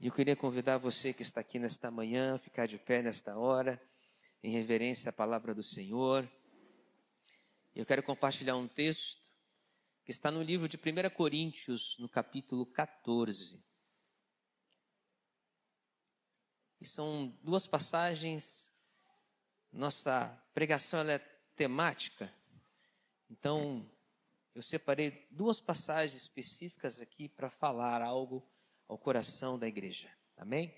E eu queria convidar você que está aqui nesta manhã, a ficar de pé nesta hora, em reverência à palavra do Senhor. Eu quero compartilhar um texto que está no livro de 1 Coríntios, no capítulo 14. E são duas passagens, nossa pregação ela é temática, então eu separei duas passagens específicas aqui para falar algo ao coração da igreja, amém?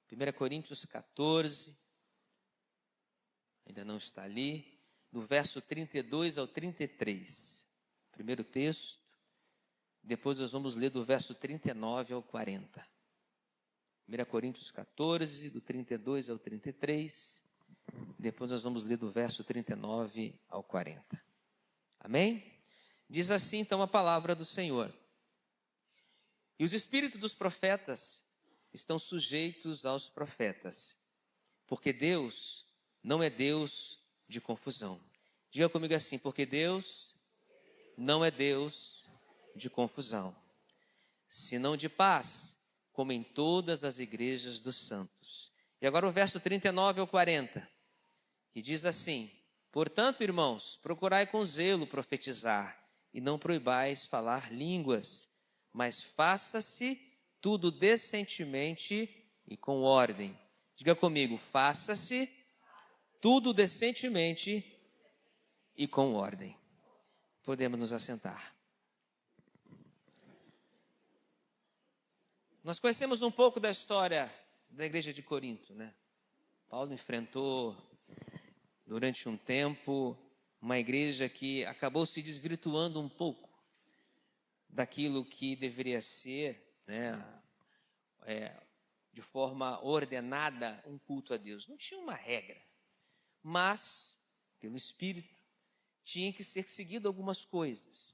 1 Coríntios 14, ainda não está ali, do verso 32 ao 33, primeiro texto, depois nós vamos ler do verso 39 ao 40. 1 Coríntios 14, do 32 ao 33, depois nós vamos ler do verso 39 ao 40. Amém? Diz assim então a palavra do Senhor. E os espíritos dos profetas estão sujeitos aos profetas, porque Deus não é Deus de confusão. Diga comigo assim, porque Deus não é Deus de confusão, senão de paz, como em todas as igrejas dos santos. E agora o verso 39 ao 40, que diz assim: portanto, irmãos, procurai com zelo profetizar, e não proibais falar línguas, mas faça-se tudo decentemente e com ordem. Diga comigo, faça-se tudo decentemente e com ordem. Podemos nos assentar. Nós conhecemos um pouco da história da igreja de Corinto, né? Paulo enfrentou durante um tempo uma igreja que acabou se desvirtuando um pouco daquilo que deveria ser, né, de forma ordenada, um culto a Deus. Não tinha uma regra, mas, pelo Espírito, tinha que ser seguido algumas coisas.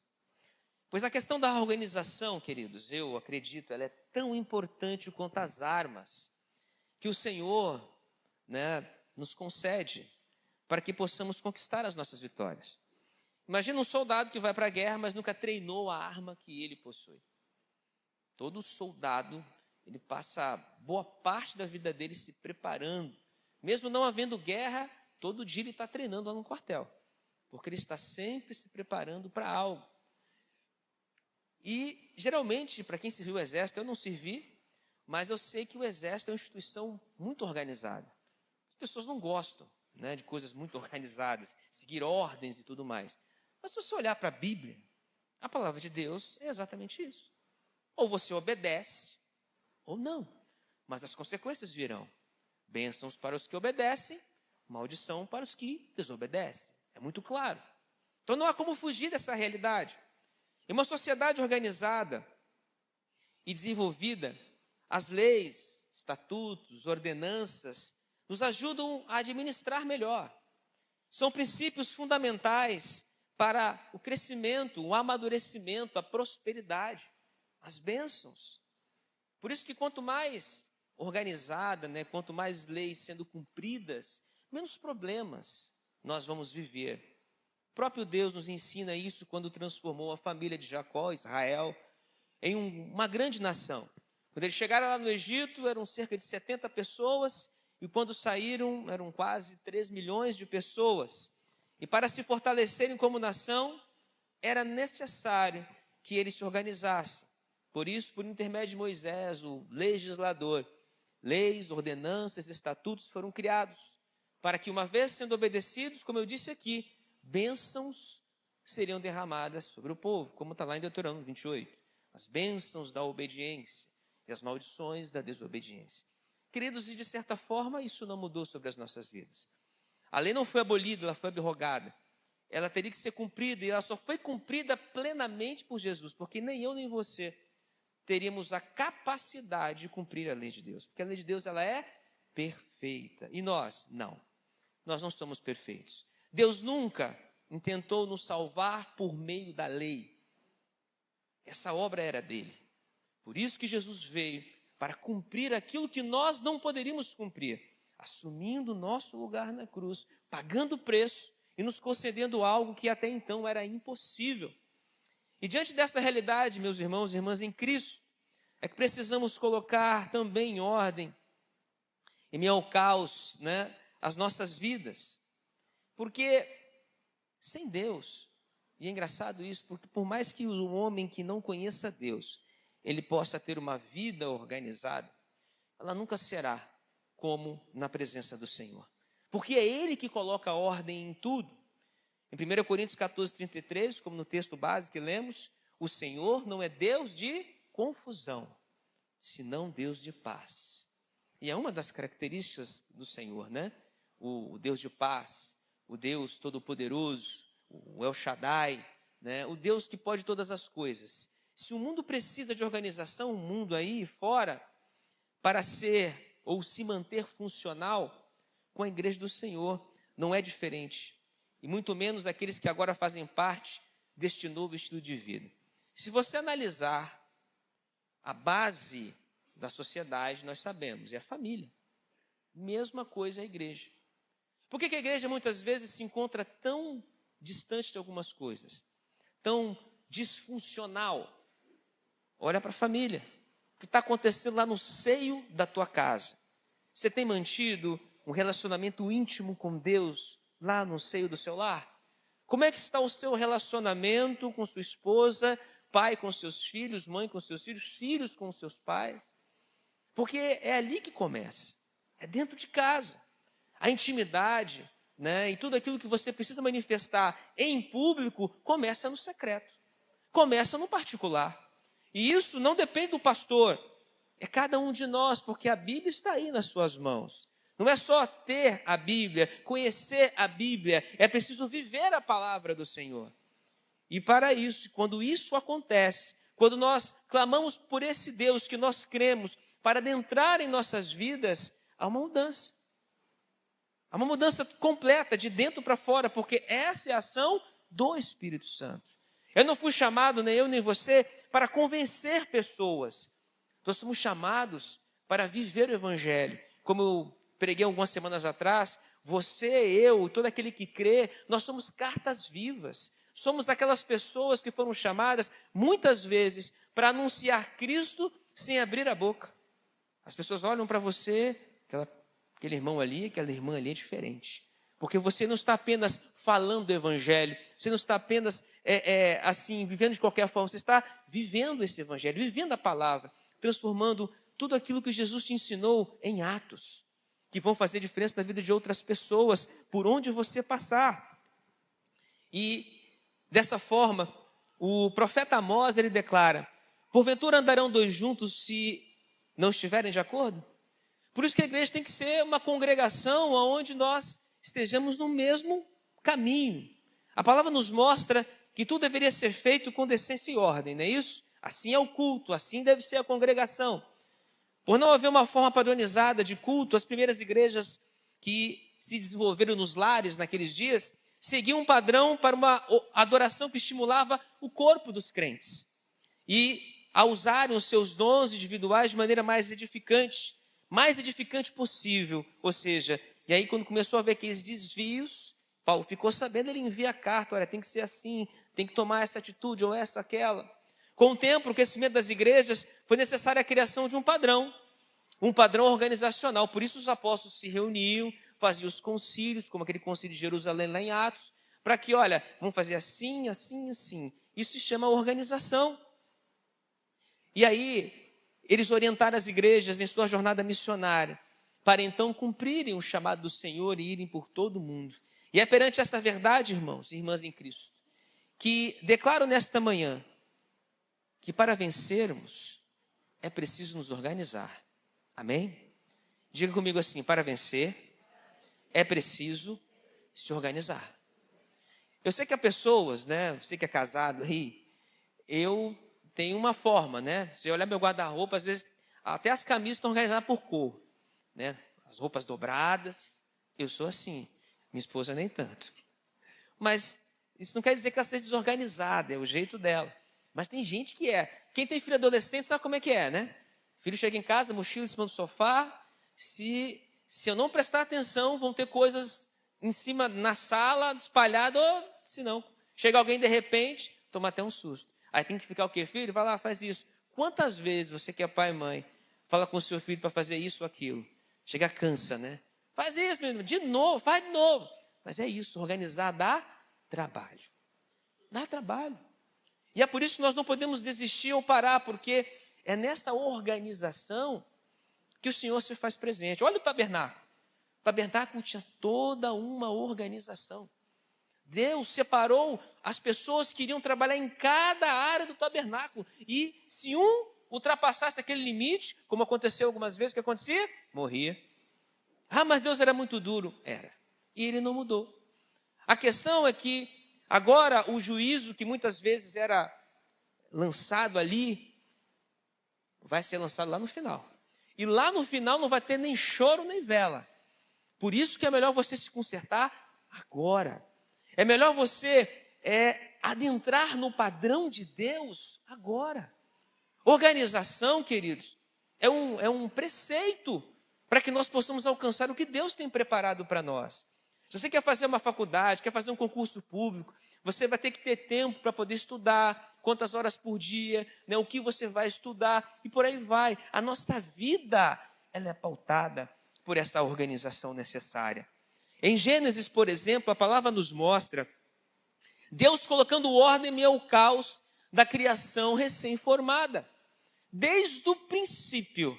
Pois a questão da organização, queridos, eu acredito, ela é tão importante quanto as armas que o Senhor, né, nos concede para que possamos conquistar as nossas vitórias. Imagina um soldado que vai para a guerra, mas nunca treinou a arma que ele possui. Todo soldado, ele passa boa parte da vida dele se preparando. Mesmo não havendo guerra, todo dia ele está treinando lá no quartel, porque ele está sempre se preparando para algo. E, geralmente, para quem serviu o exército, eu não servi, mas eu sei que o exército é uma instituição muito organizada. As pessoas não gostam, né, de coisas muito organizadas, seguir ordens e tudo mais. Mas se você olhar para a Bíblia, a palavra de Deus é exatamente isso. Ou você obedece, ou não. Mas as consequências virão. Bênçãos para os que obedecem, maldição para os que desobedecem. É muito claro. Então não há como fugir dessa realidade. Em uma sociedade organizada e desenvolvida, as leis, estatutos, ordenanças nos ajudam a administrar melhor. São princípios fundamentais para o crescimento, o amadurecimento, a prosperidade, as bênçãos. Por isso que quanto mais organizada, né, quanto mais leis sendo cumpridas, menos problemas nós vamos viver. O próprio Deus nos ensina isso quando transformou a família de Jacó, Israel, em uma grande nação. Quando eles chegaram lá no Egito, eram cerca de 70 pessoas, e quando saíram, eram quase 3 milhões de pessoas. E para se fortalecerem como nação, era necessário que eles se organizassem. Por isso, por intermédio de Moisés, o legislador, leis, ordenanças, estatutos foram criados, para que, uma vez sendo obedecidos, como eu disse aqui, bênçãos seriam derramadas sobre o povo, como está lá em Deuteronômio 28. As bênçãos da obediência e as maldições da desobediência. Queridos, e de certa forma isso não mudou sobre as nossas vidas. A lei não foi abolida, ela foi abrogada. Ela teria que ser cumprida, e ela só foi cumprida plenamente por Jesus, porque nem eu nem você teríamos a capacidade de cumprir a lei de Deus, porque a lei de Deus ela é perfeita, e nós não somos perfeitos. Deus nunca intentou nos salvar por meio da lei. Essa obra era dele. Por isso que Jesus veio, para cumprir aquilo que nós não poderíamos cumprir, assumindo o nosso lugar na cruz, pagando o preço e nos concedendo algo que até então era impossível. E diante dessa realidade, meus irmãos e irmãs em Cristo, é que precisamos colocar também em ordem, em meio ao caos, né, as nossas vidas. Porque sem Deus, e é engraçado isso, porque por mais que o homem que não conheça Deus, ele possa ter uma vida organizada, ela nunca será como na presença do Senhor. Porque é Ele que coloca ordem em tudo. Em 1 Coríntios 14, 33, como no texto base que lemos, o Senhor não é Deus de confusão, senão Deus de paz. E é uma das características do Senhor, né? O Deus de paz, o Deus Todo-Poderoso, o El Shaddai, né? O Deus que pode todas as coisas. Se o mundo precisa de organização, o mundo aí fora, para ser ou se manter funcional, com a igreja do Senhor não é diferente. E muito menos aqueles que agora fazem parte deste novo estilo de vida. Se você analisar a base da sociedade, nós sabemos, é a família. Mesma coisa a igreja. Por que a igreja muitas vezes se encontra tão distante de algumas coisas? Tão disfuncional? Olha para a família. O que está acontecendo lá no seio da tua casa? Você tem mantido um relacionamento íntimo com Deus lá no seio do seu lar? Como é que está o seu relacionamento com sua esposa, pai com seus filhos, mãe com seus filhos, filhos com seus pais? Porque é ali que começa, é dentro de casa. A intimidade, né, e tudo aquilo que você precisa manifestar em público, começa no secreto, começa no particular. E isso não depende do pastor, é cada um de nós, porque a Bíblia está aí nas suas mãos. Não é só ter a Bíblia, conhecer a Bíblia, é preciso viver a palavra do Senhor. E para isso, quando isso acontece, quando nós clamamos por esse Deus que nós cremos, para adentrar em nossas vidas, há uma mudança. Há uma mudança completa, de dentro para fora, porque essa é a ação do Espírito Santo. Eu não fui chamado, nem eu nem você, para convencer pessoas. Nós somos chamados para viver o Evangelho. Como eu preguei algumas semanas atrás, você, eu, todo aquele que crê, nós somos cartas vivas. Somos aquelas pessoas que foram chamadas, muitas vezes, para anunciar Cristo sem abrir a boca. As pessoas olham para você, aquele irmão ali, aquela irmã ali é diferente. Porque você não está apenas falando do Evangelho, você não está apenas assim, vivendo de qualquer forma, você está vivendo esse Evangelho, vivendo a palavra, transformando tudo aquilo que Jesus te ensinou em atos, que vão fazer diferença na vida de outras pessoas, por onde você passar. E dessa forma, o profeta Amós, ele declara: porventura andarão dois juntos se não estiverem de acordo? Por isso que a igreja tem que ser uma congregação onde nós estejamos no mesmo caminho. A palavra nos mostra que tudo deveria ser feito com decência e ordem, não é isso? Assim é o culto, assim deve ser a congregação. Por não haver uma forma padronizada de culto, as primeiras igrejas que se desenvolveram nos lares naqueles dias seguiam um padrão para uma adoração que estimulava o corpo dos crentes. E a usarem os seus dons individuais de maneira mais edificante possível. Ou seja, e aí quando começou a ver aqueles desvios, Paulo ficou sabendo, ele envia a carta: olha, tem que ser assim, tem que tomar essa atitude ou essa, aquela. Com o tempo, o crescimento das igrejas, foi necessária a criação de um padrão organizacional. Por isso os apóstolos se reuniam, faziam os concílios, como aquele concílio de Jerusalém lá em Atos, para que, olha, vamos fazer assim, assim, assim. Isso se chama organização. E aí, eles orientaram as igrejas em sua jornada missionária, para então cumprirem o chamado do Senhor e irem por todo o mundo. E é perante essa verdade, irmãos e irmãs em Cristo, que declaro nesta manhã, que para vencermos, é preciso nos organizar. Amém? Diga comigo assim: para vencer, é preciso se organizar. Eu sei que há pessoas, né? Você que é casado aí, eu tenho uma forma, né? Se eu olhar meu guarda-roupa, às vezes, até as camisas estão organizadas por cor, né? As roupas dobradas, eu sou assim. Minha esposa nem tanto. Mas isso não quer dizer que ela seja desorganizada, é o jeito dela. Mas tem gente que é. Quem tem filho adolescente sabe como é que é, né? Filho chega em casa, mochila em cima do sofá. Se eu não prestar atenção, vão ter coisas em cima, na sala, espalhado, ou se não, chega alguém de repente, toma até um susto. Aí tem que ficar o quê, filho? Vai lá, faz isso. Quantas vezes você que é pai e mãe, fala com o seu filho para fazer isso ou aquilo? Chega, cansa, né? Faz isso, meu irmão, de novo, faz de novo. Mas é isso, organizar dá trabalho. Dá trabalho. E é por isso que nós não podemos desistir ou parar, porque é nessa organização que o Senhor se faz presente. Olha o tabernáculo. O tabernáculo tinha toda uma organização. Deus separou as pessoas que iriam trabalhar em cada área do tabernáculo. E se um ultrapassasse aquele limite, como aconteceu algumas vezes, o que acontecia? Morria. Ah, mas Deus era muito duro. Era. E ele não mudou. A questão é que agora o juízo que muitas vezes era lançado ali, vai ser lançado lá no final. E lá no final não vai ter nem choro nem vela. Por isso que é melhor você se consertar agora. É melhor você adentrar no padrão de Deus agora. Organização, queridos, é um preceito para que nós possamos alcançar o que Deus tem preparado para nós. Se você quer fazer uma faculdade, quer fazer um concurso público, você vai ter que ter tempo para poder estudar, quantas horas por dia, né, o que você vai estudar, e por aí vai. A nossa vida, ela é pautada por essa organização necessária. Em Gênesis, por exemplo, a palavra nos mostra Deus colocando ordem em meio ao caos da criação recém-formada. Desde o princípio,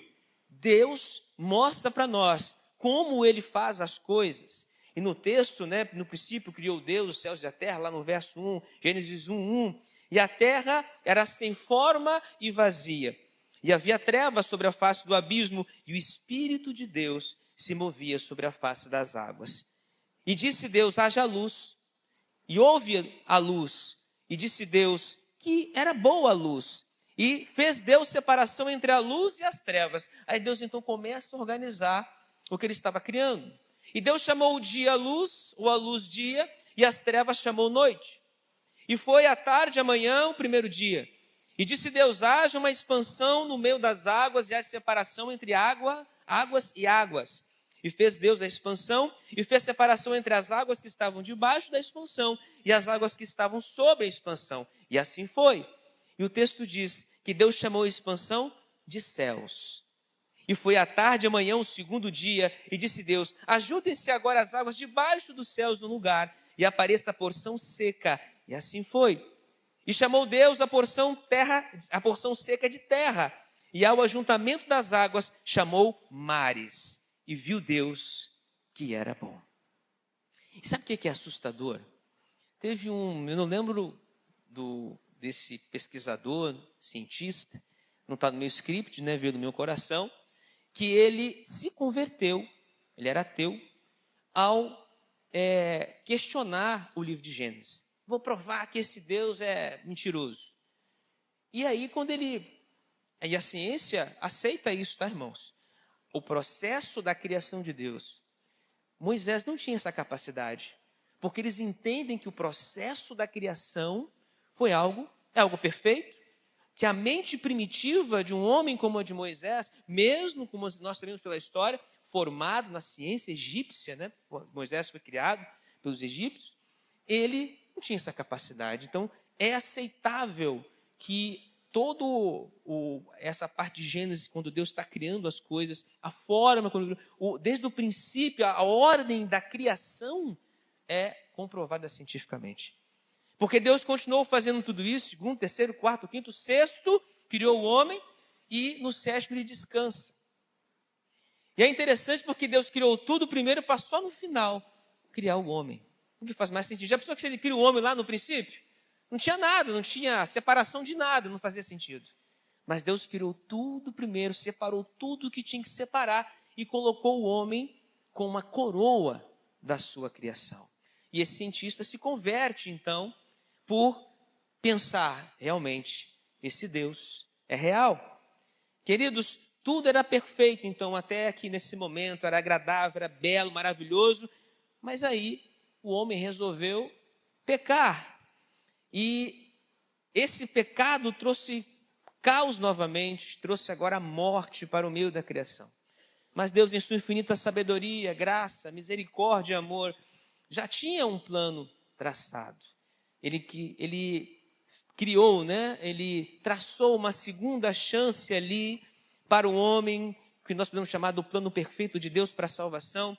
Deus mostra para nós como Ele faz as coisas. E no texto, né, no princípio criou Deus os céus e a terra, lá no verso 1, Gênesis 1:1. E a terra era sem forma e vazia. E havia trevas sobre a face do abismo, e o Espírito de Deus se movia sobre a face das águas. E disse Deus, haja luz. E houve a luz. E disse Deus que era boa a luz. E fez Deus separação entre a luz e as trevas. Aí Deus então começa a organizar o que ele estava criando. E Deus chamou o dia luz, ou a luz dia, e as trevas chamou noite. E foi à tarde, amanhã, o primeiro dia. E disse Deus, haja uma expansão no meio das águas e haja separação entre águas e águas. E fez Deus a expansão e fez separação entre as águas que estavam debaixo da expansão e as águas que estavam sobre a expansão. E assim foi. E o texto diz que Deus chamou a expansão de céus. E foi à tarde, amanhã, o segundo dia, e disse Deus, ajuntem-se agora as águas debaixo dos céus no lugar, e apareça a porção seca. E assim foi. E chamou Deus a porção seca de terra, e ao ajuntamento das águas chamou mares. E viu Deus que era bom. E sabe o que é assustador? Teve eu não lembro desse pesquisador, cientista, não está no meu script, né, veio do meu coração, que ele se converteu, ele era ateu, ao questionar o livro de Gênesis. Vou provar que esse Deus é mentiroso. E aí, e a ciência aceita isso, tá, irmãos? O processo da criação de Deus. Moisés não tinha essa capacidade, porque eles entendem que o processo da criação é algo perfeito, que a mente primitiva de um homem como a de Moisés, mesmo como nós sabemos pela história, formado na ciência egípcia, né? Moisés foi criado pelos egípcios, ele não tinha essa capacidade. Então, é aceitável que essa parte de Gênesis, quando Deus está criando as coisas, a forma, desde o princípio, a ordem da criação é comprovada cientificamente. Porque Deus continuou fazendo tudo isso, segundo, terceiro, quarto, quinto, sexto, criou o homem e no sétimo ele descansa. E é interessante porque Deus criou tudo primeiro para só no final criar o homem. O que faz mais sentido. Já pensou que se ele cria o homem lá no princípio? Não tinha nada, não tinha separação de nada, não fazia sentido. Mas Deus criou tudo primeiro, separou tudo que tinha que separar e colocou o homem com uma coroa da sua criação. E esse cientista se converte, então, por pensar, realmente, esse Deus é real. Queridos, tudo era perfeito, então, até aqui nesse momento, era agradável, era belo, maravilhoso, mas aí o homem resolveu pecar. E esse pecado trouxe caos novamente, trouxe agora a morte para o meio da criação. Mas Deus, em sua infinita sabedoria, graça, misericórdia e amor, já tinha um plano traçado. Ele criou, né? Ele traçou uma segunda chance ali para o homem, que nós podemos chamar do plano perfeito de Deus para a salvação,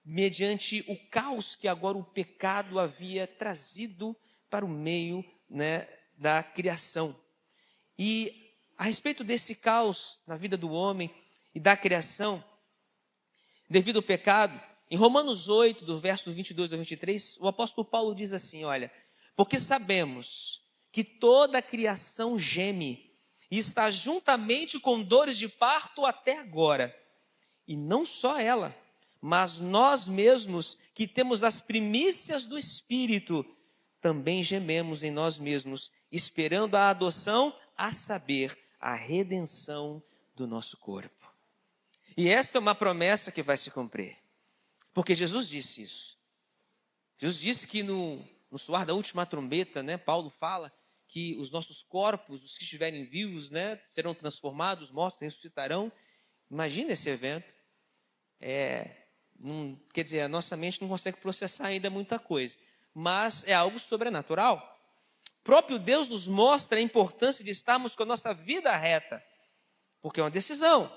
mediante o caos que agora o pecado havia trazido para o meio, né, da criação. E a respeito desse caos na vida do homem e da criação, devido ao pecado, em Romanos 8, do verso 22 ao 23, o apóstolo Paulo diz assim, olha, porque sabemos que toda a criação geme e está juntamente com dores de parto até agora. E não só ela, mas nós mesmos que temos as primícias do Espírito, também gememos em nós mesmos, esperando a adoção, a saber, a redenção do nosso corpo. E esta é uma promessa que vai se cumprir, porque Jesus disse isso. Jesus disse que no soar da última trombeta, né, Paulo fala que os nossos corpos, os que estiverem vivos, né, serão transformados, os mortos ressuscitarão. Imagina esse evento. Quer dizer, a nossa mente não consegue processar ainda muita coisa, mas é algo sobrenatural. O próprio Deus nos mostra a importância de estarmos com a nossa vida reta, porque é uma decisão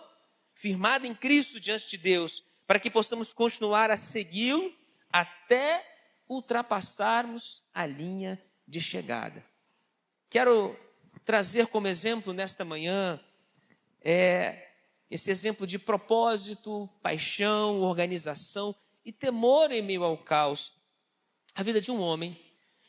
firmada em Cristo diante de Deus, para que possamos continuar a segui-lo até ultrapassarmos a linha de chegada. Quero trazer como exemplo nesta manhã esse exemplo de propósito, paixão, organização e temor em meio ao caos. A vida de um homem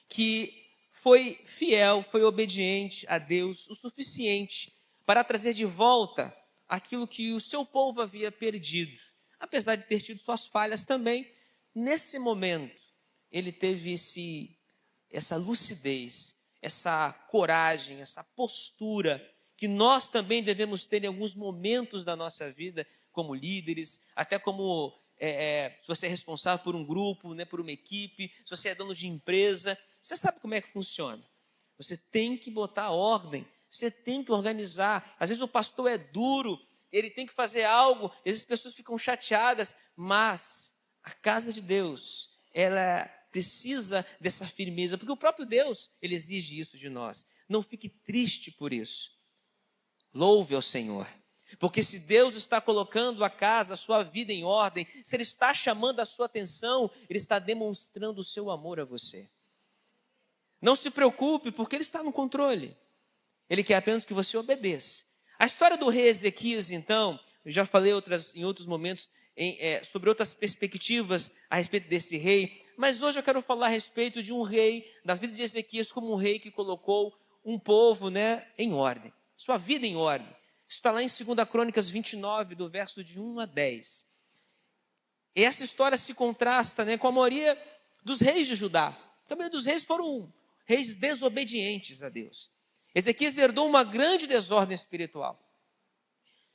que foi fiel, foi obediente a Deus o suficiente para trazer de volta aquilo que o seu povo havia perdido. Apesar de ter tido suas falhas também, nesse momento, ele teve essa lucidez, essa coragem, essa postura que nós também devemos ter em alguns momentos da nossa vida, como líderes, até como se você é responsável por um grupo, né, por uma equipe, se você é dono de empresa, você sabe como é que funciona. Você tem que botar ordem, você tem que organizar. Às vezes o pastor é duro, ele tem que fazer algo, às vezes as pessoas ficam chateadas, mas a casa de Deus, ela precisa dessa firmeza, porque o próprio Deus, ele exige isso de nós. Não fique triste por isso. Louve ao Senhor. Porque se Deus está colocando a casa, a sua vida em ordem, se Ele está chamando a sua atenção, Ele está demonstrando o seu amor a você. Não se preocupe, porque Ele está no controle. Ele quer apenas que você obedeça. A história do rei Ezequias, então, eu já falei em outros momentos sobre outras perspectivas a respeito desse rei, mas hoje eu quero falar a respeito de um rei, da vida de Ezequias como um rei que colocou um povo, né, em ordem, sua vida em ordem. Isso está lá em 2 Crônicas 29, do verso de 1 a 10. E essa história se contrasta, né, com a maioria dos reis de Judá. A maioria dos reis foram reis desobedientes a Deus. Ezequias herdou uma grande desordem espiritual,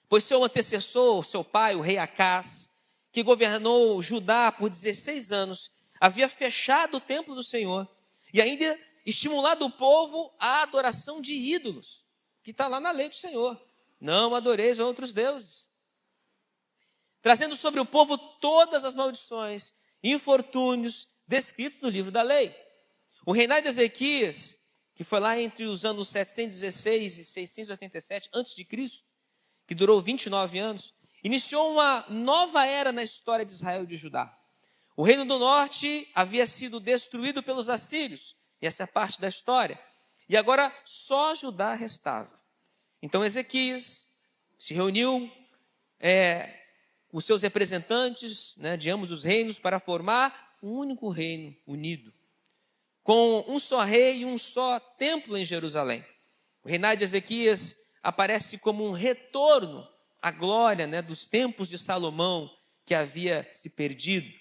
pois seu antecessor, seu pai, o rei Acás, que governou Judá por 16 anos, havia fechado o templo do Senhor e ainda estimulado o povo à adoração de ídolos, que está lá na lei do Senhor. Não adoreis a outros deuses. Trazendo sobre o povo todas as maldições, infortúnios descritos no livro da lei. O reinado de Ezequias, que foi lá entre os anos 716 e 687 a.C., que durou 29 anos, iniciou uma nova era na história de Israel e de Judá. O reino do norte havia sido destruído pelos assírios, e essa é a parte da história, e agora só Judá restava. Então Ezequias se reuniu os seus representantes, né, de ambos os reinos para formar um único reino unido, com um só rei e um só templo em Jerusalém. O reinado de Ezequias aparece como um retorno à glória, né, dos tempos de Salomão que havia se perdido.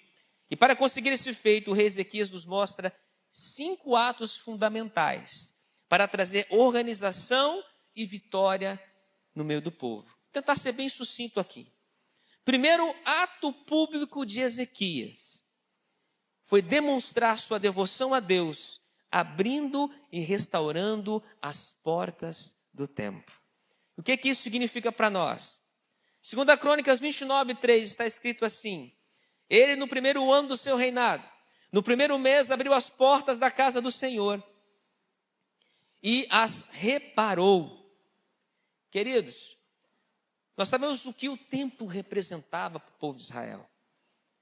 E para conseguir esse feito, o rei Ezequias nos mostra 5 atos fundamentais para trazer organização e vitória no meio do povo. Vou tentar ser bem sucinto aqui. Primeiro ato público de Ezequias foi demonstrar sua devoção a Deus, abrindo e restaurando as portas do templo. O que isso significa para nós? 2 Crônicas 29, 3 está escrito assim: ele, no primeiro ano do seu reinado, no primeiro mês, abriu as portas da casa do Senhor e as reparou. Queridos, nós sabemos o que o templo representava para o povo de Israel.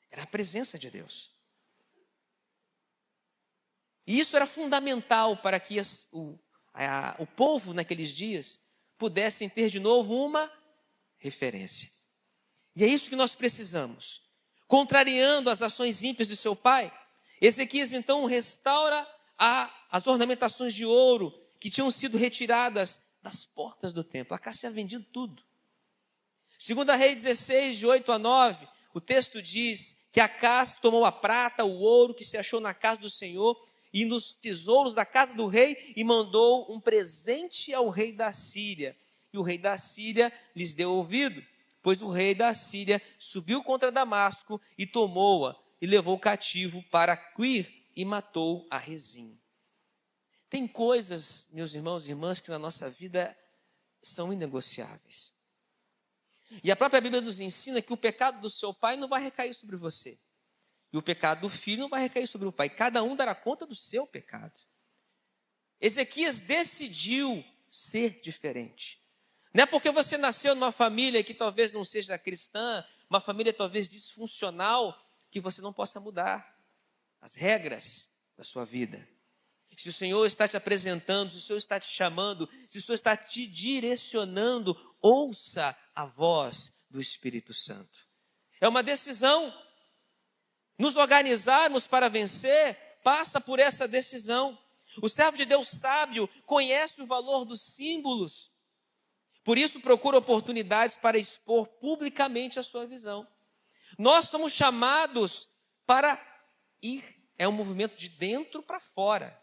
Era a presença de Deus. E isso era fundamental para que o povo naqueles dias pudessem ter de novo uma referência. E é isso que nós precisamos. Contrariando as ações ímpias de seu pai, Ezequias então restaura as ornamentações de ouro que tinham sido retiradas das portas do templo. Acá tinha vendido tudo. 2 Reis 16, de 8 a 9, o texto diz que Acás tomou a prata, o ouro que se achou na casa do Senhor e nos tesouros da casa do rei e mandou um presente ao rei da Síria. E o rei da Síria lhes deu ouvido, pois o rei da Síria subiu contra Damasco e tomou-a e levou cativo para Quir e matou a Rezim. Tem coisas, meus irmãos e irmãs, que na nossa vida são inegociáveis. E a própria Bíblia nos ensina que o pecado do seu pai não vai recair sobre você. E o pecado do filho não vai recair sobre o pai. Cada um dará conta do seu pecado. Ezequias decidiu ser diferente. Não é porque você nasceu numa família que talvez não seja cristã, uma família talvez disfuncional, que você não possa mudar as regras da sua vida. Se o Senhor está te apresentando, se o Senhor está te chamando, se o Senhor está te direcionando, ouça a voz do Espírito Santo. É uma decisão. Nos organizarmos para vencer passa por essa decisão. O servo de Deus sábio conhece o valor dos símbolos. Por isso procura oportunidades para expor publicamente a sua visão. Nós somos chamados para ir. É um movimento de dentro para fora.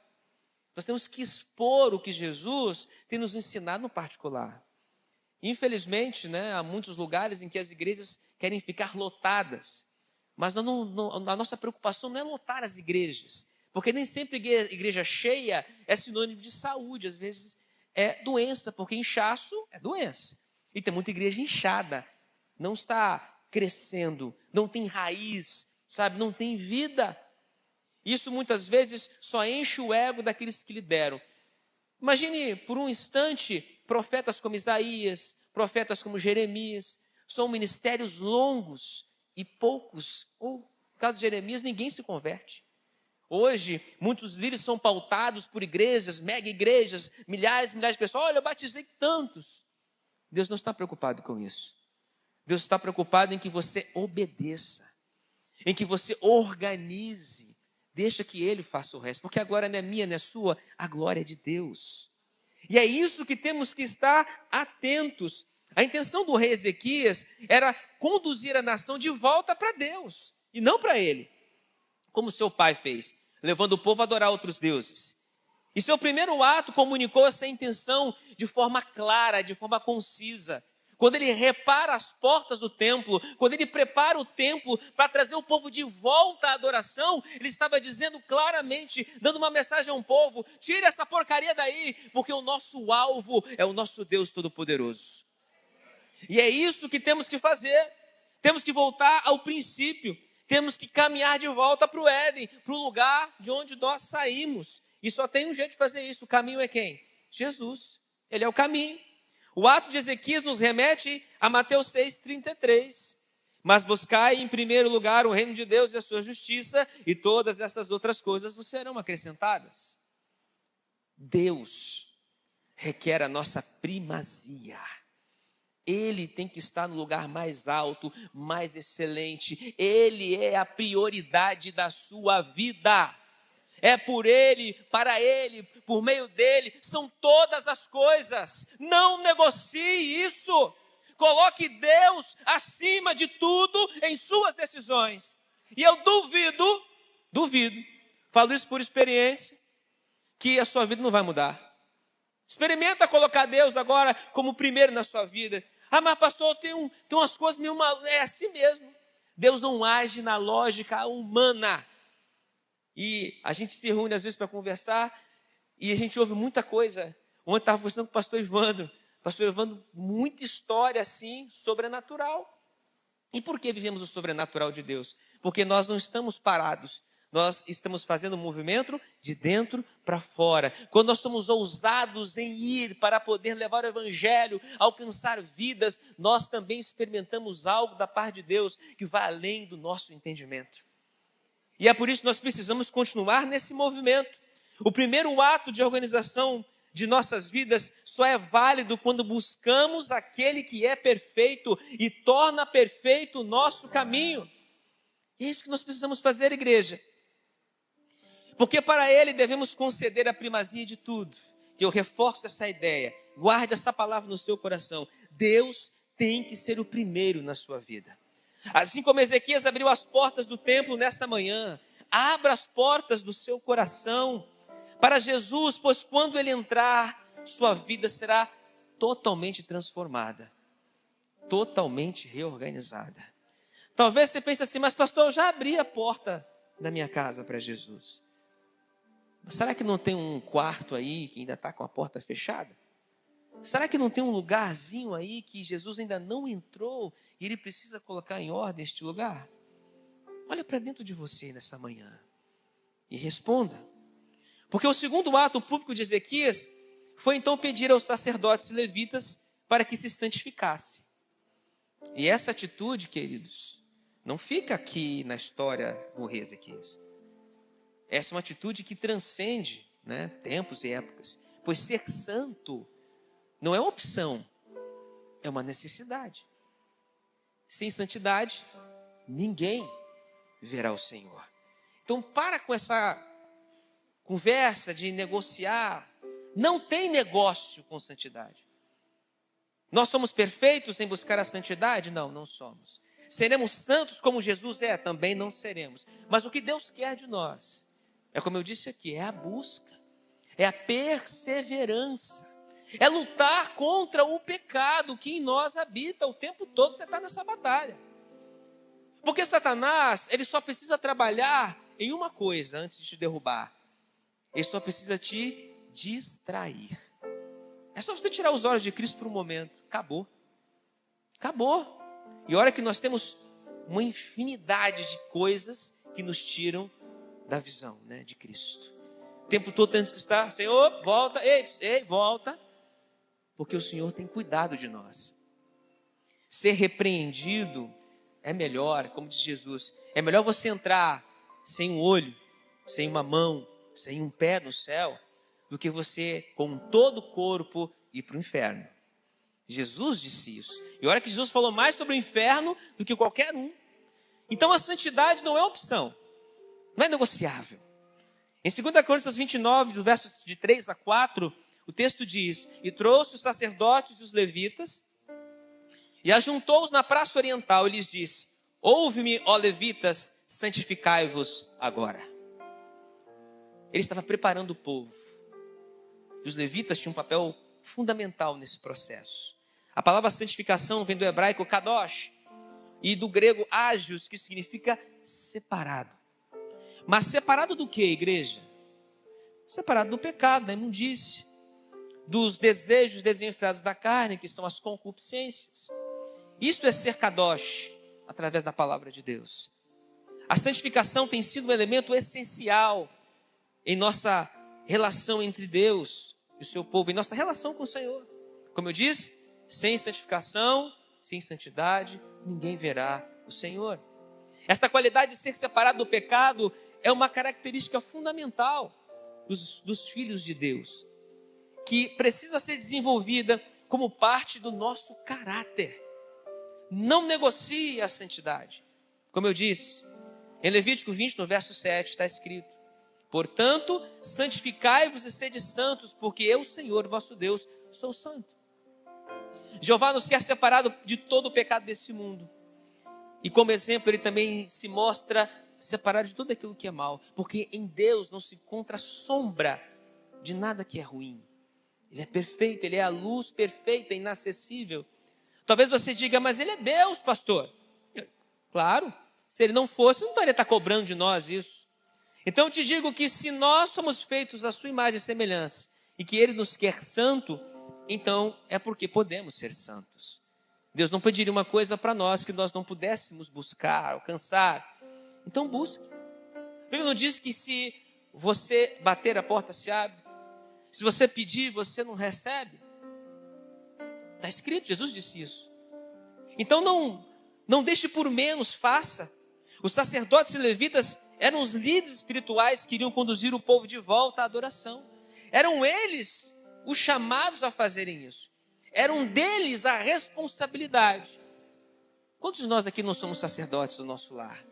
Nós temos que expor o que Jesus tem nos ensinado no particular. Infelizmente, há muitos lugares em que as igrejas querem ficar lotadas. Mas a nossa preocupação não é lotar as igrejas. Porque nem sempre igreja cheia é sinônimo de saúde. Às vezes é doença, porque inchaço é doença. E tem muita igreja inchada. Não está crescendo, não tem raiz, não tem vida. Isso muitas vezes só enche o ego daqueles que lideram. Imagine por um instante profetas como Isaías, profetas como Jeremias. São ministérios longos e poucos, ou no caso de Jeremias, ninguém se converte. Hoje, muitos líderes são pautados por igrejas, mega igrejas, milhares e milhares de pessoas. Olha, eu batizei tantos. Deus não está preocupado com isso. Deus está preocupado em que você obedeça, em que você organize. Deixa que Ele faça o resto, porque a glória não é minha, não é sua, a glória é de Deus. E é isso que temos que estar atentos. A intenção do rei Ezequias era conduzir a nação de volta para Deus, e não para ele, como seu pai fez, levando o povo a adorar outros deuses. E seu primeiro ato comunicou essa intenção de forma clara, de forma concisa. Quando ele repara as portas do templo, quando ele prepara o templo para trazer o povo de volta à adoração, ele estava dizendo claramente, dando uma mensagem ao povo: tire essa porcaria daí, porque o nosso alvo é o nosso Deus Todo-Poderoso. E é isso que temos que fazer. Temos que voltar ao princípio. Temos que caminhar de volta para o Éden, para o lugar de onde nós saímos. E só tem um jeito de fazer isso. O caminho é quem? Jesus. Ele é o caminho. O ato de Ezequias nos remete a Mateus 6,33. Mas buscai em primeiro lugar o reino de Deus e a sua justiça, e todas essas outras coisas vos serão acrescentadas. Deus requer a nossa primazia. Ele tem que estar no lugar mais alto, mais excelente. Ele é a prioridade da sua vida. É por Ele, para Ele, por meio dEle, são todas as coisas. Não negocie isso. Coloque Deus acima de tudo em suas decisões. E eu duvido, falo isso por experiência, que a sua vida não vai mudar. Experimenta colocar Deus agora como primeiro na sua vida. Ah, mas pastor, tem umas coisas meio mal. É assim mesmo. Deus não age na lógica humana. E a gente se reúne às vezes para conversar e a gente ouve muita coisa. Ontem estava conversando com o pastor Evandro. Pastor Evandro, muita história assim, sobrenatural. E por que vivemos o sobrenatural de Deus? Porque nós não estamos parados. nós estamos fazendo um movimento de dentro para fora. Quando nós somos ousados em ir para poder levar o evangelho, alcançar vidas, nós também experimentamos algo da parte de Deus que vai além do nosso entendimento. E é por isso que nós precisamos continuar nesse movimento. O primeiro ato de organização de nossas vidas só é válido quando buscamos aquele que é perfeito e torna perfeito o nosso caminho. E é isso que nós precisamos fazer, igreja. Porque para Ele devemos conceder a primazia de tudo. Que eu reforço essa ideia. Guarde essa palavra no seu coração. Deus tem que ser o primeiro na sua vida. Assim como Ezequias abriu as portas do templo nesta manhã, abra as portas do seu coração para Jesus, pois quando Ele entrar, sua vida será totalmente transformada, totalmente reorganizada. Talvez você pense assim, mas pastor, eu já abri a porta da minha casa para Jesus. Será que não tem um quarto aí que ainda está com a porta fechada? Será que não tem um lugarzinho aí que Jesus ainda não entrou e Ele precisa colocar em ordem este lugar? Olha para dentro de você nessa manhã e responda. Porque o segundo ato público de Ezequias foi então pedir aos sacerdotes e levitas para que se santificasse. E essa atitude, queridos, não fica aqui na história do rei Ezequias. Essa é uma atitude que transcende, né, tempos e épocas. Pois ser santo não é uma opção, é uma necessidade. Sem santidade, ninguém verá o Senhor. Então para com essa conversa de negociar. Não tem negócio com santidade. Nós somos perfeitos em buscar a santidade? Não, não somos. Seremos santos como Jesus é? Também não seremos. Mas o que Deus quer de nós, é como eu disse aqui, é a busca, é a perseverança, é lutar contra o pecado que em nós habita o tempo todo. Você está nessa batalha. Porque Satanás, ele só precisa trabalhar em uma coisa antes de te derrubar. Ele só precisa te distrair. É só você tirar os olhos de Cristo por um momento. Acabou. Acabou. E olha que nós temos uma infinidade de coisas que nos tiram da visão, né, de Cristo. O tempo todo temos que estar, Senhor, volta, ei, volta. Porque o Senhor tem cuidado de nós. Ser repreendido é melhor, como diz Jesus, é melhor você entrar sem um olho, sem uma mão, sem um pé no céu, do que você, com todo o corpo, ir para o inferno. Jesus disse isso. E olha que Jesus falou mais sobre o inferno do que qualquer um. Então a santidade não é opção, não é negociável. Em 2 Coríntios 29, do versos de 3 a 4, o texto diz: E trouxe os sacerdotes e os levitas, e ajuntou-os na praça oriental, e lhes disse: Ouve-me, ó levitas, santificai-vos agora. Ele estava preparando o povo. E os levitas tinham um papel fundamental nesse processo. A palavra santificação vem do hebraico kadosh e do grego ágios, que significa separado. Mas separado do que, igreja? Separado do pecado, da imundície, dos desejos desenfreados da carne, que são as concupiscências. Isso é ser kadosh, através da palavra de Deus. A santificação tem sido um elemento essencial em nossa relação entre Deus e o seu povo, em nossa relação com o Senhor. Como eu disse, sem santificação, sem santidade, ninguém verá o Senhor. Esta qualidade de ser separado do pecado é uma característica fundamental dos filhos de Deus, que precisa ser desenvolvida como parte do nosso caráter. Não negocie a santidade. Como eu disse, em Levítico 20, no verso 7, está escrito: Portanto, santificai-vos e sede santos, porque eu, Senhor, vosso Deus, sou santo. Jeová nos quer separado de todo o pecado desse mundo. E como exemplo, Ele também se mostra separado de tudo aquilo que é mal. Porque em Deus não se encontra sombra de nada que é ruim. Ele é perfeito, Ele é a luz perfeita, inacessível. Talvez você diga, mas Ele é Deus, pastor. Claro, se Ele não fosse, não poderia estar cobrando de nós isso. Então eu te digo que se nós somos feitos à sua imagem e semelhança, e que Ele nos quer santo, então é porque podemos ser santos. Deus não pediria uma coisa para nós que nós não pudéssemos buscar, alcançar. Então busque. Bíblia não diz que se você bater, a porta se abre. Se você pedir, você não recebe. Está escrito, Jesus disse isso. Então não deixe por menos, faça. Os sacerdotes e levitas eram os líderes espirituais que iriam conduzir o povo de volta à adoração. Eram eles os chamados a fazerem isso. Eram deles a responsabilidade. Quantos de nós aqui não somos sacerdotes do nosso lar?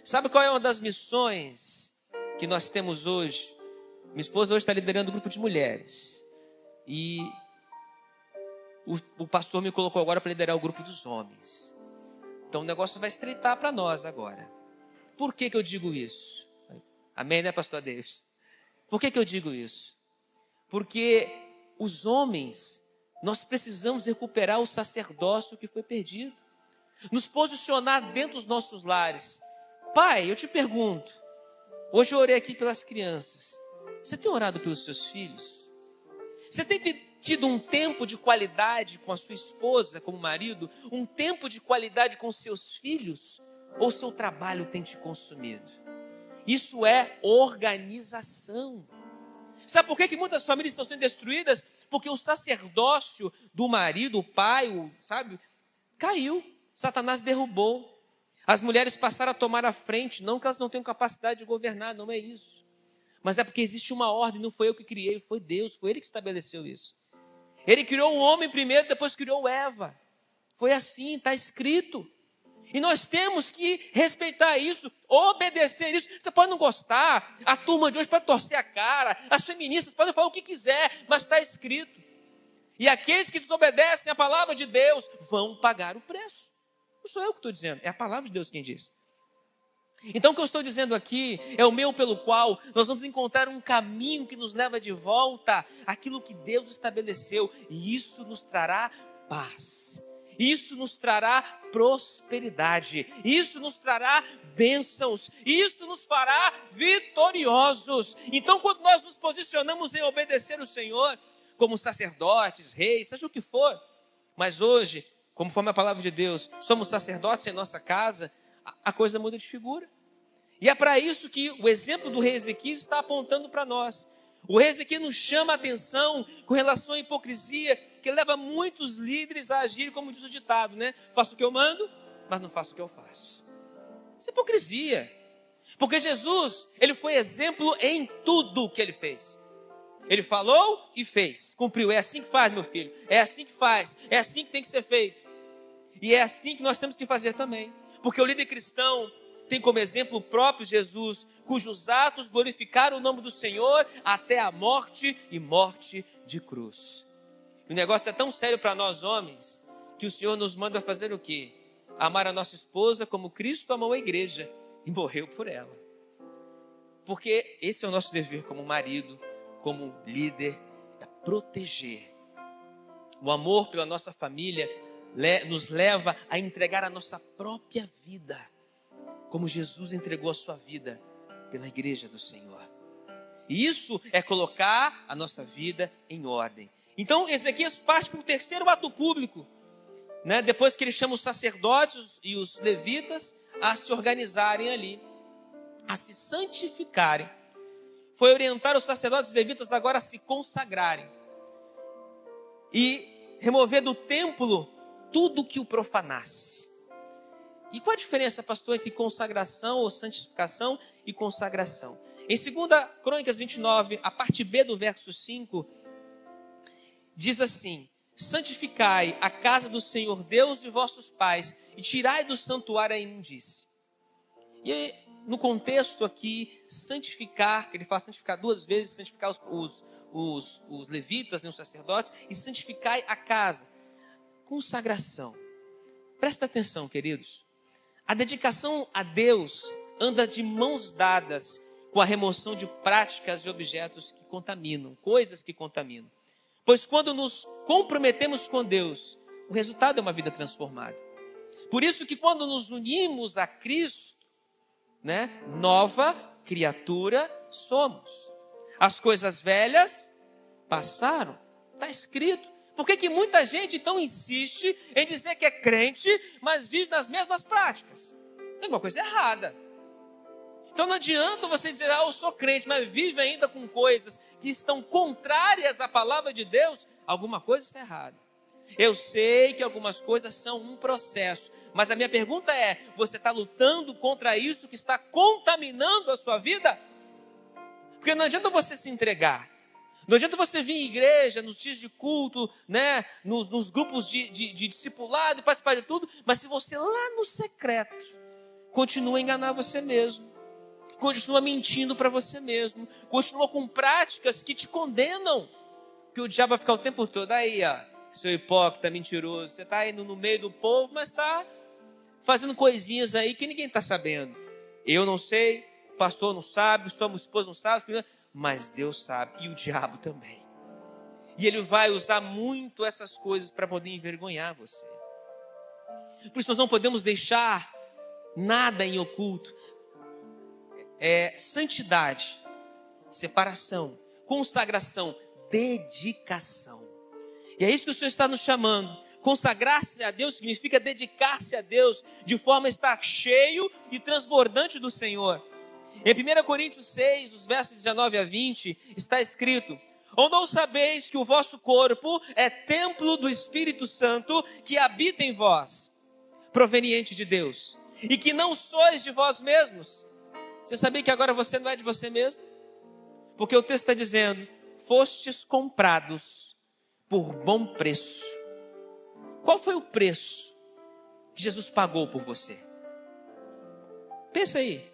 Sabe qual é uma das missões que nós temos hoje? Minha esposa hoje está liderando um grupo de mulheres. E o pastor me colocou agora para liderar o grupo dos homens. Então o negócio vai estreitar para nós agora. Por que eu digo isso? Amém, né, pastor Deus? Por que eu digo isso? Porque os homens, nós precisamos recuperar o sacerdócio que foi perdido. Nos posicionar dentro dos nossos lares. Pai, eu te pergunto, hoje eu orei aqui pelas crianças. Você tem orado pelos seus filhos? Você tem tido um tempo de qualidade com a sua esposa, como marido? Um tempo de qualidade com seus filhos? Ou seu trabalho tem te consumido? Isso é organização. Sabe por que muitas famílias estão sendo destruídas? Porque o sacerdócio do marido, o pai, caiu. Satanás derrubou. As mulheres passaram a tomar a frente, não que elas não tenham capacidade de governar, não é isso. Mas é porque existe uma ordem, não foi eu que criei, foi Deus, foi Ele que estabeleceu isso. Ele criou o homem primeiro, depois criou Eva. Foi assim, está escrito. E nós temos que respeitar isso, obedecer isso. Você pode não gostar, a turma de hoje pode torcer a cara, as feministas podem falar o que quiser, mas está escrito. E aqueles que desobedecem a palavra de Deus vão pagar o preço. Não sou eu que estou dizendo, é a palavra de Deus quem diz. Então o que eu estou dizendo aqui é o meio pelo qual nós vamos encontrar um caminho que nos leva de volta àquilo que Deus estabeleceu. E isso nos trará paz. Isso nos trará prosperidade. Isso nos trará bênçãos. Isso nos fará vitoriosos. Então quando nós nos posicionamos em obedecer o Senhor, como sacerdotes, reis, seja o que for, mas hoje, conforme a palavra de Deus, somos sacerdotes em nossa casa, a coisa muda de figura. E é para isso que o exemplo do rei Ezequias está apontando para nós. O rei Ezequias nos chama a atenção com relação à hipocrisia, que leva muitos líderes a agirem como diz o ditado, né? Faço o que eu mando, mas não faço o que eu faço. Isso é hipocrisia. Porque Jesus, ele foi exemplo em tudo que ele fez. Ele falou e fez, cumpriu. É assim que faz, meu filho. É assim que faz. É assim que tem que ser feito. E é assim que nós temos que fazer também. Porque o líder cristão tem como exemplo o próprio Jesus, cujos atos glorificaram o nome do Senhor até a morte e morte de cruz. O negócio é tão sério para nós homens, que o Senhor nos manda fazer o quê? Amar a nossa esposa como Cristo amou a igreja e morreu por ela. Porque esse é o nosso dever como marido, como líder, é proteger. O amor pela nossa família nos leva a entregar a nossa própria vida, como Jesus entregou a sua vida pela igreja do Senhor. E isso é colocar a nossa vida em ordem. Então Ezequias parte para o terceiro ato público, né? Depois que ele chama os sacerdotes e os levitas a se organizarem ali, a se santificarem. Foi orientar os sacerdotes e levitas agora a se consagrarem e remover do templo tudo que o profanasse. E qual a diferença, pastor, entre consagração ou santificação e consagração? Em 2 Crônicas 29, a parte B do verso 5, diz assim: santificai a casa do Senhor Deus de vossos pais e tirai do santuário a imundície. E no contexto aqui, santificar, que ele fala santificar duas vezes, santificar os levitas, né, os sacerdotes, e santificai a casa. Consagração. Presta atenção, queridos. A dedicação a Deus anda de mãos dadas com a remoção de práticas e objetos que contaminam, coisas que contaminam. Pois quando nos comprometemos com Deus, o resultado é uma vida transformada. Por isso que quando nos unimos a Cristo, né, nova criatura somos. As coisas velhas passaram. Está escrito. Por que muita gente então insiste em dizer que é crente, mas vive nas mesmas práticas? Tem alguma coisa errada. Então não adianta você dizer, eu sou crente, mas vive ainda com coisas que estão contrárias à palavra de Deus, alguma coisa está errada. Eu sei que algumas coisas são um processo, mas a minha pergunta é, você está lutando contra isso que está contaminando a sua vida? Porque não adianta você se entregar. Não adianta você vir em igreja, nos dias de culto, né, nos grupos de discipulado e participar de tudo, mas se você lá no secreto continua a enganar você mesmo, continua mentindo para você mesmo, continua com práticas que te condenam, que o diabo vai ficar o tempo todo aí, seu hipócrita, mentiroso, você está indo no meio do povo, mas está fazendo coisinhas aí que ninguém está sabendo. Eu não sei, o pastor não sabe, sua esposa não sabe, mas Deus sabe, e o diabo também. E ele vai usar muito essas coisas para poder envergonhar você. Por isso nós não podemos deixar nada em oculto. Santidade, separação, consagração, dedicação. E é isso que o Senhor está nos chamando. Consagrar-se a Deus significa dedicar-se a Deus de forma a estar cheio e transbordante do Senhor. Em 1 Coríntios 6, os versos 19 a 20, está escrito: ou não sabeis que o vosso corpo é templo do Espírito Santo que habita em vós, proveniente de Deus, e que não sois de vós mesmos? Você sabia que agora você não é de você mesmo? Porque o texto está dizendo, fostes comprados por bom preço. Qual foi o preço que Jesus pagou por você? Pensa aí.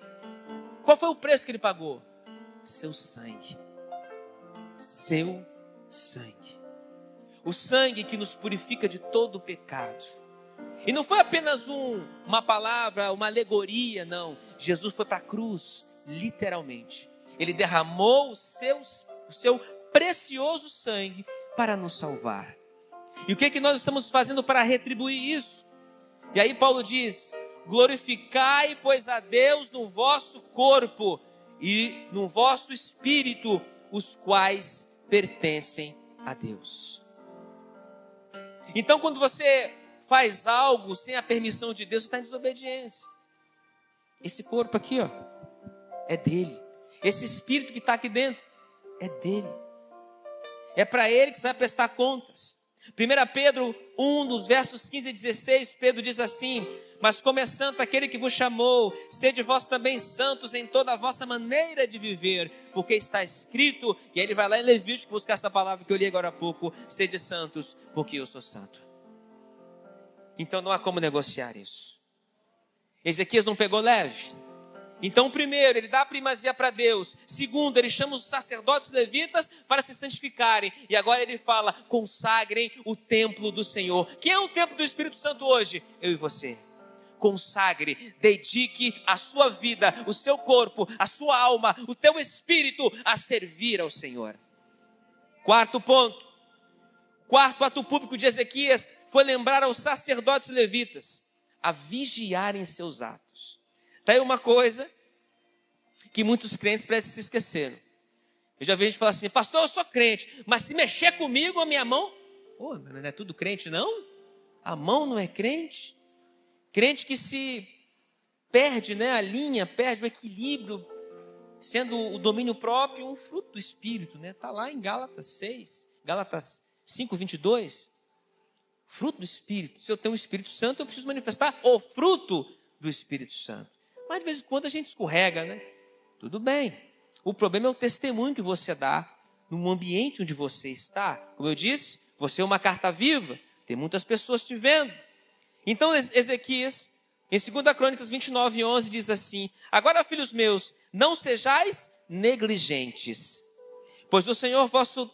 Qual foi o preço que ele pagou? Seu sangue. Seu sangue. O sangue que nos purifica de todo o pecado. E não foi apenas uma palavra, uma alegoria, não. Jesus foi para a cruz, literalmente. Ele derramou o seu precioso sangue para nos salvar. E o que nós estamos fazendo para retribuir isso? E aí Paulo diz, glorificai, pois, a Deus no vosso corpo e no vosso espírito, os quais pertencem a Deus. Então, quando você faz algo sem a permissão de Deus, você está em desobediência. Esse corpo aqui, é dele. Esse espírito que está aqui dentro, é dele. É para ele que você vai prestar contas. 1 Pedro 1, dos versos 15 e 16, Pedro diz assim, mas como é santo aquele que vos chamou, sede vós também santos em toda a vossa maneira de viver, porque está escrito, e aí ele vai lá em Levítico buscar essa palavra que eu li agora há pouco, sede santos, porque eu sou santo. Então não há como negociar isso. Ezequias não pegou leve. Então, primeiro, ele dá a primazia para Deus. Segundo, ele chama os sacerdotes levitas para se santificarem. E agora ele fala, consagrem o templo do Senhor. Quem é o templo do Espírito Santo hoje? Eu e você. Consagre, dedique a sua vida, o seu corpo, a sua alma, o teu espírito a servir ao Senhor. Quarto ponto. Quarto ato público de Ezequias foi lembrar aos sacerdotes levitas a vigiarem seus atos. Está aí uma coisa que muitos crentes parecem se esqueceram. Eu já vi gente falar assim, pastor, eu sou crente, mas se mexer comigo, a minha mão... não é tudo crente, não? A mão não é crente? Crente que se perde, a linha, perde o equilíbrio, sendo o domínio próprio um fruto do Espírito. Está lá em Gálatas 6, Gálatas 5, 22. Fruto do Espírito. Se eu tenho o Espírito Santo, eu preciso manifestar o fruto do Espírito Santo. Mas de vez em quando a gente escorrega, Tudo bem. O problema é o testemunho que você dá no ambiente onde você está. Como eu disse, você é uma carta viva. Tem muitas pessoas te vendo. Então Ezequias, em 2 Crônicas 29, 11, diz assim, agora, filhos meus, não sejais negligentes, pois o Senhor vosso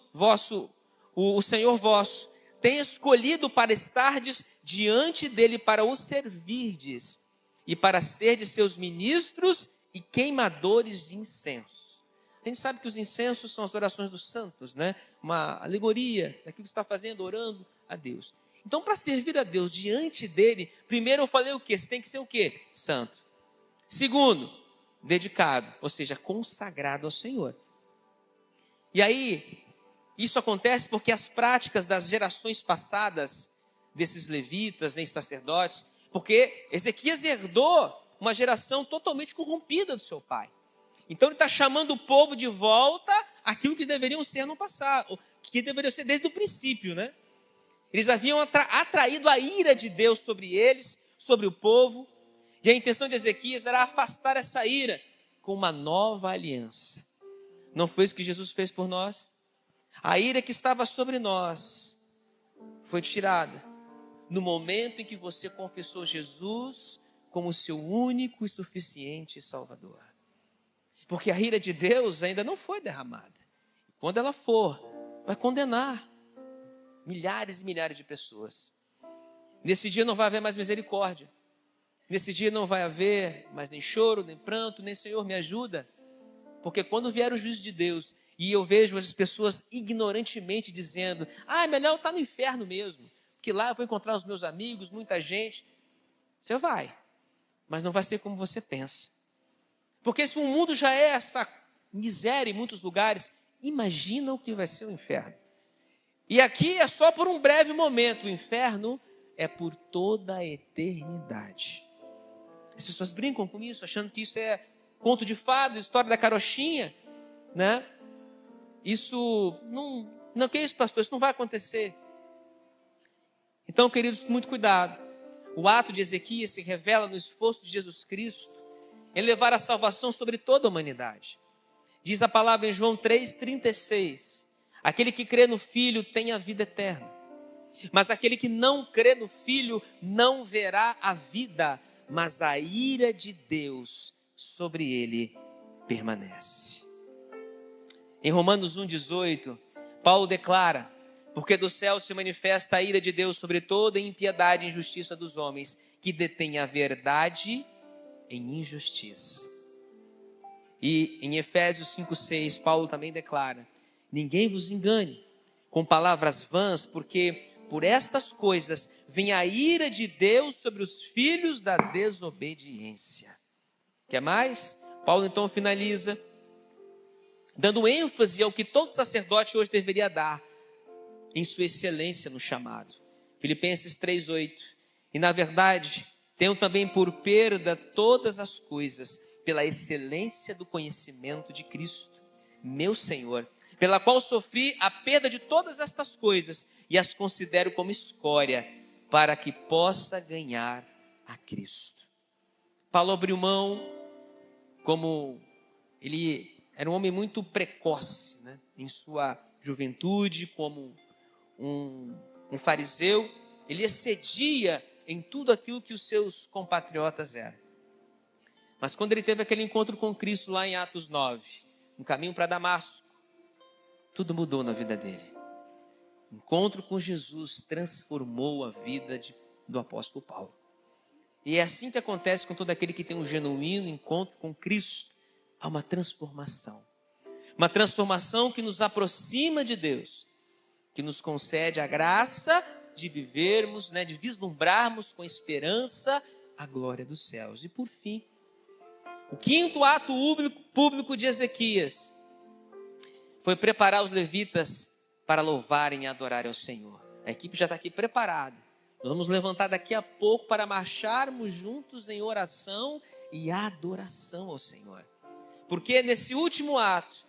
tem escolhido para estardes diante dele para o servirdes e para serdes seus ministros e queimadores de incensos. A gente sabe que os incensos são as orações dos santos, Uma alegoria daquilo que você está fazendo, orando a Deus. Então, para servir a Deus diante dele, primeiro eu falei o quê? Você tem que ser o quê? Santo. Segundo, dedicado, ou seja, consagrado ao Senhor. E aí, isso acontece porque as práticas das gerações passadas, desses levitas, nem sacerdotes, porque Ezequias herdou uma geração totalmente corrompida do seu pai. Então ele está chamando o povo de volta àquilo que deveriam ser no passado, que deveriam ser desde o princípio, né? Eles haviam atraído a ira de Deus sobre eles, sobre o povo, e a intenção de Ezequias era afastar essa ira com uma nova aliança. Não foi isso que Jesus fez por nós? A ira que estava sobre nós foi tirada no momento em que você confessou Jesus como seu único e suficiente Salvador. Porque a ira de Deus ainda não foi derramada. Quando ela for, vai condenar milhares e milhares de pessoas. Nesse dia não vai haver mais misericórdia. Nesse dia não vai haver mais nem choro, nem pranto, nem Senhor me ajuda. Porque quando vier o juízo de Deus e eu vejo as pessoas ignorantemente dizendo: é melhor eu estar no inferno mesmo, porque lá eu vou encontrar os meus amigos, muita gente. Você vai, mas não vai ser como você pensa. Porque se o mundo já é essa miséria em muitos lugares, imagina o que vai ser o inferno. E aqui é só por um breve momento, o inferno é por toda a eternidade. As pessoas brincam com isso, achando que isso é conto de fadas, história da carochinha, né? Isso não que isso, pastor, isso não vai acontecer. Então, queridos, muito cuidado. O ato de Ezequias se revela no esforço de Jesus Cristo em levar a salvação sobre toda a humanidade. Diz a palavra em João 3,36: aquele que crê no Filho tem a vida eterna, mas aquele que não crê no Filho não verá a vida, mas a ira de Deus sobre ele permanece. Em Romanos 1,18, Paulo declara: porque do céu se manifesta a ira de Deus sobre toda a impiedade e injustiça dos homens, que detêm a verdade em injustiça. E em Efésios 5,6, Paulo também declara: ninguém vos engane com palavras vãs, porque por estas coisas vem a ira de Deus sobre os filhos da desobediência. Quer mais? Paulo então finaliza dando ênfase ao que todo sacerdote hoje deveria dar em sua excelência no chamado. Filipenses 3,8: e na verdade tenho também por perda todas as coisas pela excelência do conhecimento de Cristo, meu Senhor, pela qual sofri a perda de todas estas coisas e as considero como escória, para que possa ganhar a Cristo. Paulo abriu mão, como ele era um homem muito precoce, né? Em sua juventude, como um fariseu, ele excedia em tudo aquilo que os seus compatriotas eram. Mas quando ele teve aquele encontro com Cristo lá em Atos 9, no caminho para Damasco, tudo mudou na vida dele. O encontro com Jesus transformou a vida do apóstolo Paulo. E é assim que acontece com todo aquele que tem um genuíno encontro com Cristo. Há uma transformação. Uma transformação que nos aproxima de Deus, que nos concede a graça de vivermos, de vislumbrarmos com esperança a glória dos céus. E por fim, o quinto ato público de Ezequias foi preparar os levitas para louvarem e adorarem ao Senhor. A equipe já está aqui preparada. Nós vamos levantar daqui a pouco para marcharmos juntos em oração e adoração ao Senhor. Porque nesse último ato,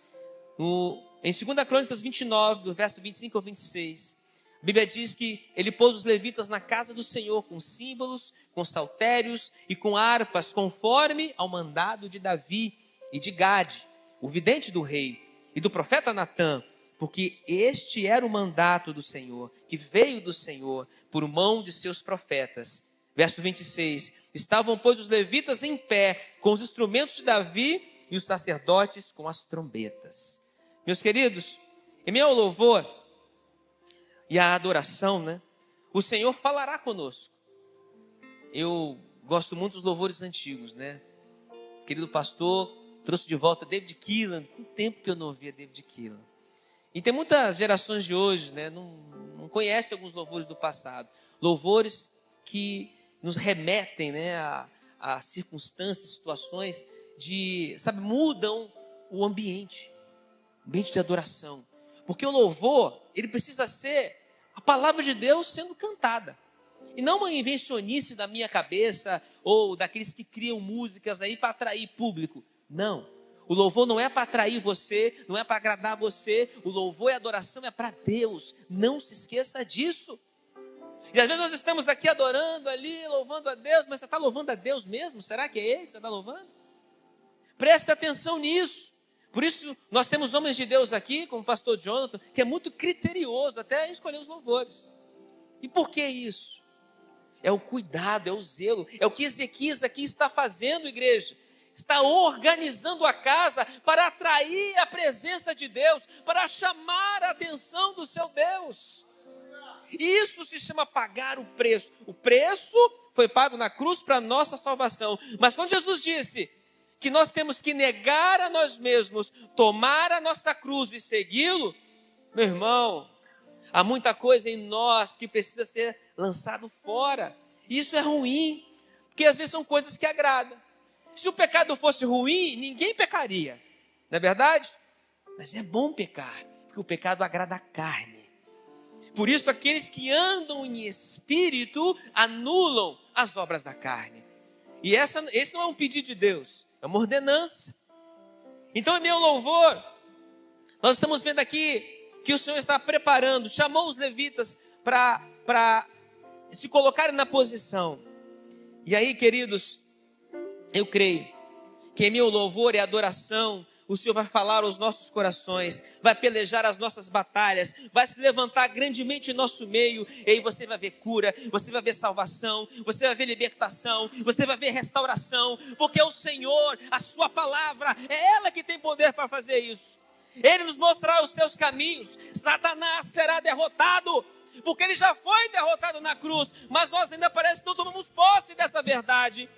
em 2 Crônicas 29, do verso 25 ao 26, a Bíblia diz que ele pôs os levitas na casa do Senhor com símbolos, com saltérios e com harpas, conforme ao mandado de Davi e de Gade, o vidente do rei, e do profeta Natã, porque este era o mandato do Senhor, que veio do Senhor por mão de seus profetas. Verso 26, estavam, pois, os levitas em pé, com os instrumentos de Davi, e os sacerdotes com as trombetas. Meus queridos, em meio ao louvor e à adoração, o Senhor falará conosco. Eu gosto muito dos louvores antigos, Querido pastor, trouxe de volta David Keelan. Tem tempo que eu não ouvia David Keelan. E tem muitas gerações de hoje, não conhecem alguns louvores do passado. Louvores que nos remetem, a circunstâncias, situações mudam o ambiente de adoração. Porque o louvor, ele precisa ser a palavra de Deus sendo cantada. E não uma invencionice da minha cabeça ou daqueles que criam músicas aí para atrair público. Não. O louvor não é para atrair você, não é para agradar você. O louvor e a adoração é para Deus. Não se esqueça disso. E às vezes nós estamos aqui adorando ali, louvando a Deus, mas você está louvando a Deus mesmo? Será que é Ele que você está louvando? Preste atenção nisso. Por isso nós temos homens de Deus aqui, como o pastor Jonathan, que é muito criterioso até em escolher os louvores. E por que isso? É o cuidado, é o zelo, é o que Ezequias aqui está fazendo, igreja. Está organizando a casa para atrair a presença de Deus, para chamar a atenção do seu Deus. Isso se chama pagar o preço. O preço foi pago na cruz para a nossa salvação. Mas quando Jesus disse que nós temos que negar a nós mesmos, tomar a nossa cruz e segui-lo, meu irmão, há muita coisa em nós que precisa ser lançado fora. Isso é ruim, porque às vezes são coisas que agradam. Se o pecado fosse ruim, ninguém pecaria, não é verdade? Mas é bom pecar, porque o pecado agrada a carne. Por isso, aqueles que andam em espírito anulam as obras da carne. E esse não é um pedido de Deus, é uma ordenança. Então, em meu louvor, nós estamos vendo aqui que o Senhor está preparando, chamou os levitas para se colocarem na posição. E aí, queridos, eu creio que em meu louvor e adoração, o Senhor vai falar aos nossos corações, vai pelejar as nossas batalhas, vai se levantar grandemente em nosso meio, e aí você vai ver cura, você vai ver salvação, você vai ver libertação, você vai ver restauração, porque o Senhor, a sua palavra, é ela que tem poder para fazer isso. Ele nos mostrará os seus caminhos. Satanás será derrotado, porque ele já foi derrotado na cruz, mas nós ainda parece que não tomamos posse dessa verdade.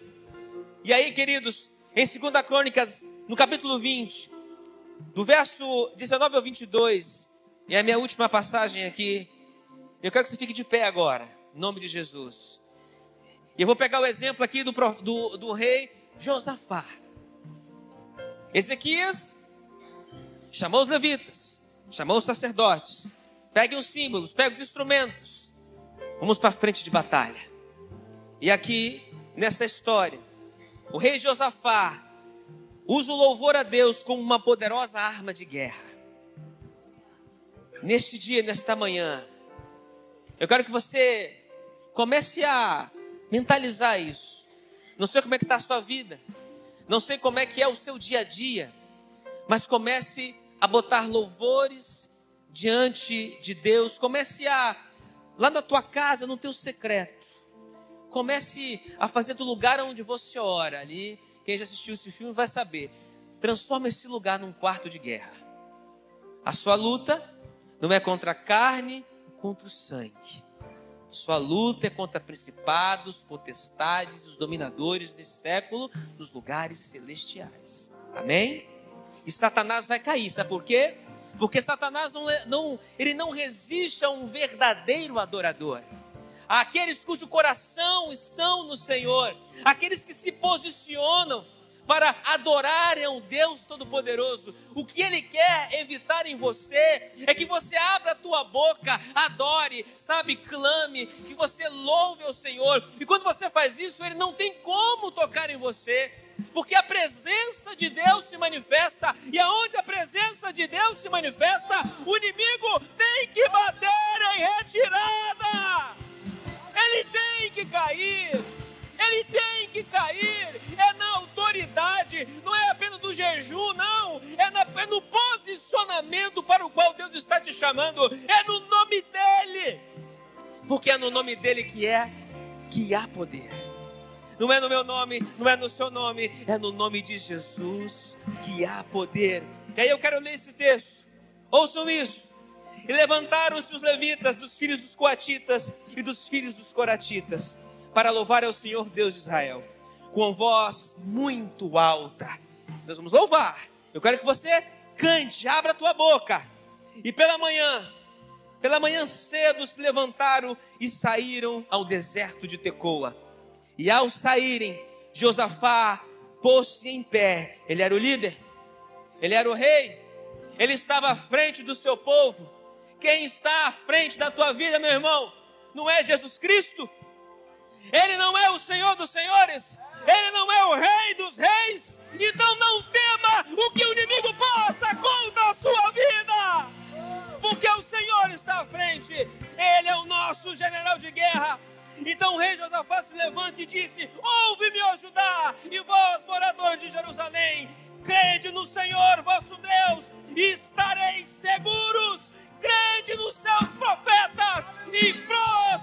E aí, queridos, em 2 Crônicas, no capítulo 20, do verso 19 ao 22, e é a minha última passagem aqui, eu quero que você fique de pé agora, em nome de Jesus. E eu vou pegar o exemplo aqui do rei Josafá. Ezequias chamou os levitas, chamou os sacerdotes, peguem os símbolos, peguem os instrumentos, vamos para a frente de batalha. E aqui, nessa história, o rei Josafá usa o louvor a Deus como uma poderosa arma de guerra. Neste dia, nesta manhã, eu quero que você comece a mentalizar isso. Não sei como é que está a sua vida, não sei como é que é o seu dia a dia, mas comece a botar louvores diante de Deus. Comece a, lá na tua casa, no teu secreto, comece a fazer do lugar onde você ora ali. Quem já assistiu esse filme vai saber. Transforma esse lugar num quarto de guerra. A sua luta não é contra a carne, é contra o sangue. A sua luta é contra principados, potestades, os dominadores desse século, nos lugares celestiais. Amém? E Satanás vai cair. Sabe por quê? Porque Satanás ele não resiste a um verdadeiro adorador. Aqueles cujo coração estão no Senhor, aqueles que se posicionam para adorarem ao Deus Todo-Poderoso. O que Ele quer evitar em você é que você abra a tua boca, adore, sabe, clame, que você louve ao Senhor. E quando você faz isso, Ele não tem como tocar em você, porque a presença de Deus se manifesta, e aonde a presença de Deus se manifesta, o inimigo tem que bater em retirada. Ele tem que cair, ele tem que cair, é na autoridade, não é apenas do jejum, não, é no posicionamento para o qual Deus está te chamando, é no nome dEle, porque é no nome dEle que há poder, não é no meu nome, não é no seu nome, é no nome de Jesus que há poder. E aí eu quero ler esse texto, ouçam isso. E levantaram-se os levitas dos filhos dos coatitas e dos filhos dos coratitas para louvar ao Senhor Deus de Israel com voz muito alta. Nós vamos louvar. Eu quero que você cante, abra a tua boca. E pela manhã cedo se levantaram e saíram ao deserto de Tecoa. E ao saírem, Josafá pôs-se em pé. Ele era o líder, ele era o rei, ele estava à frente do seu povo. Quem está à frente da tua vida, meu irmão, não é Jesus Cristo? Ele não é o Senhor dos senhores, Ele não é o Rei dos reis. Então não tema o que o inimigo possa contra a sua vida, porque o Senhor está à frente, Ele é o nosso general de guerra. Então o rei Josafá se levanta e disse: ouve-me, ó Judá, e vós, moradores de Jerusalém, crede no Senhor vosso Deus, e estareis seguros. Crede nos seus profetas e prosperareis.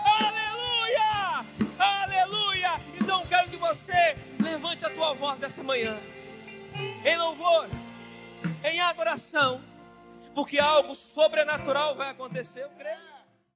Aleluia! Aleluia! Então quero que você levante a tua voz nessa manhã, em louvor, em adoração, porque algo sobrenatural vai acontecer, eu creio.